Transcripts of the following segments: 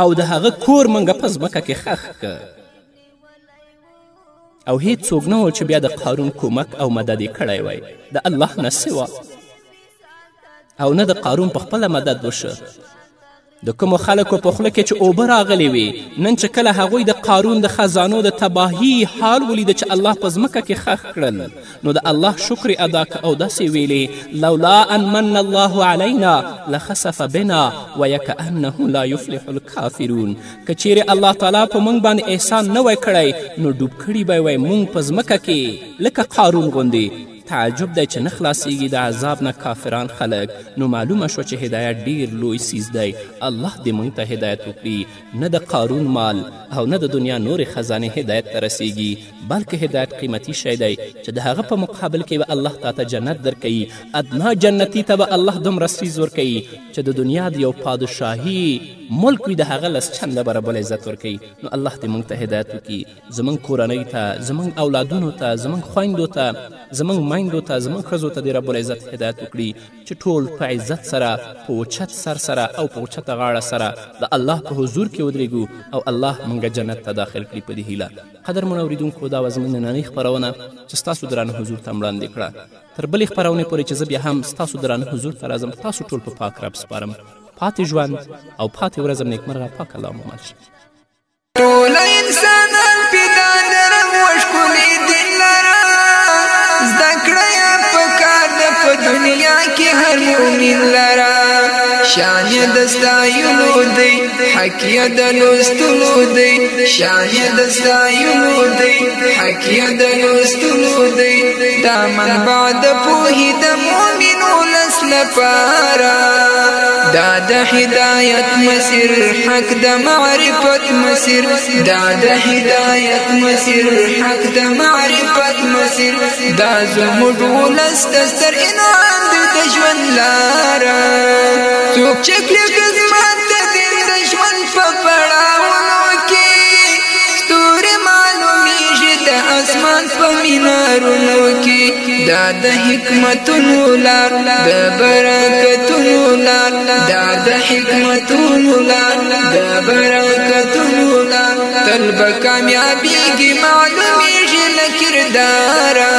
او د هغه کور منګه په ځمکه کې ښخ که او هیڅ څوک نه و چې بیا د قارون کومک او مدد یې کړی وی د الله نه سوا او نه د قارون په خپله مدد وشه د کومو خلکو په خوله کې چې اوبه راغلې وي نن چې کله هغوی د قارون د خزانو د تباهي حال ولیده چې الله په ځمکه کې ښخ کړل نو د الله شکر ادا که او داسې ویلې لولا ان من الله علینا لخسف بنا ویکأنه لا یفلح الکافرون که چیرې الله تعالی په موږ باندې احسان نه وی کړی نو ډوب کړي به وی موږ په ځمکه کې لکه قارون غوندې تعجب دی چې نه خلاصیږي د عذاب نه کافران خلک نو معلومه شوه چې هدایت ډیر لوی څیز دی الله دې موږ ته هدایت وکړي نه د قارون مال او نه د دنیا نورې خزانې هدایت ته رسیږي بلکې هدایت قیمتي شی دی چې د هغه په مقابل کې به الله تاته جنت درکوي ادنا جنتي ته به الله دومره څیز ورکوي چې د دنیا د یو پادشاهي ملک وي د هغه لس چنده به رب العزت ورکوي نو الله دې موږ ته هدایت وکړي زموږ کورنۍ ته زموږ اولادونو ته زموږ خویندو ته زموږ میندو ته زموږ ښځو ته دې رب العزت هدایت وکړي چې ټول په عزت سره په اوچت سر سره او په اوچته غاړه سره د الله په حضور کې ودرېږو او الله موږ جنت ته داخل کړي په دې هیله قدرمنو اورېدونکو دا وه زموږ نننۍ خپرونه چې ستاسو درانه حضور ته وړاندې کړه تر بلې خپرونې پورې چې زه بیا هم ستاسو درانه حضور ته راځم تاسو ټول په پاک رب سپارم پاتې ژوند او پاتې ورځم نیکمرغه پاک الله مو مل شي ټول انسانان پیدا نرم وښکلي دین لره زده کړه یې پکار ده په دنیا کې هر مؤمن لره شان یې د ستایلو دی حق یې د لوستلو دی شان یې د ستایلو دی حق یې د لوستلو دی دا منبع د پوهې د مؤمن ولس لپاره دا د هدایت مسیر حق د معرفت مسیر دا د هدایت مسیر حق د معرفت مسیر دا زموږ ولس د ستر انعام دی د ژوند لاره څوک چې کړي خدمت د دین د ژوند په پړاوونو کې ستوري معلومیږي د اسمان په مینارونو کې دا د حکمتونو لار د برکتونو لار دا د حکمتونو لار د برکتونو لار تل به کامیابیږي معلومیږي له کرداره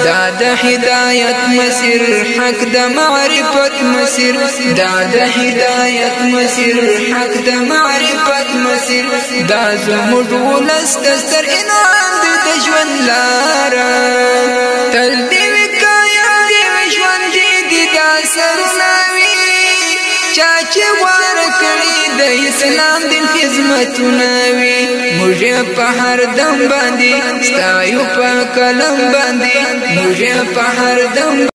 دا د هدایت مسیر حق د معرفت مسیر دا د هدایت مسیر حق د معرفت مسیر دا زموږ ولس د ستر انعام دی د ژوند لاره تل دې وي قایم دې وي ژوندي دي دا سرونه وي چا چې غوره کړي د اسلام دین خدمتونه وي موږ په هر دم باندې ستایو په قلم باندې موږ په هر دم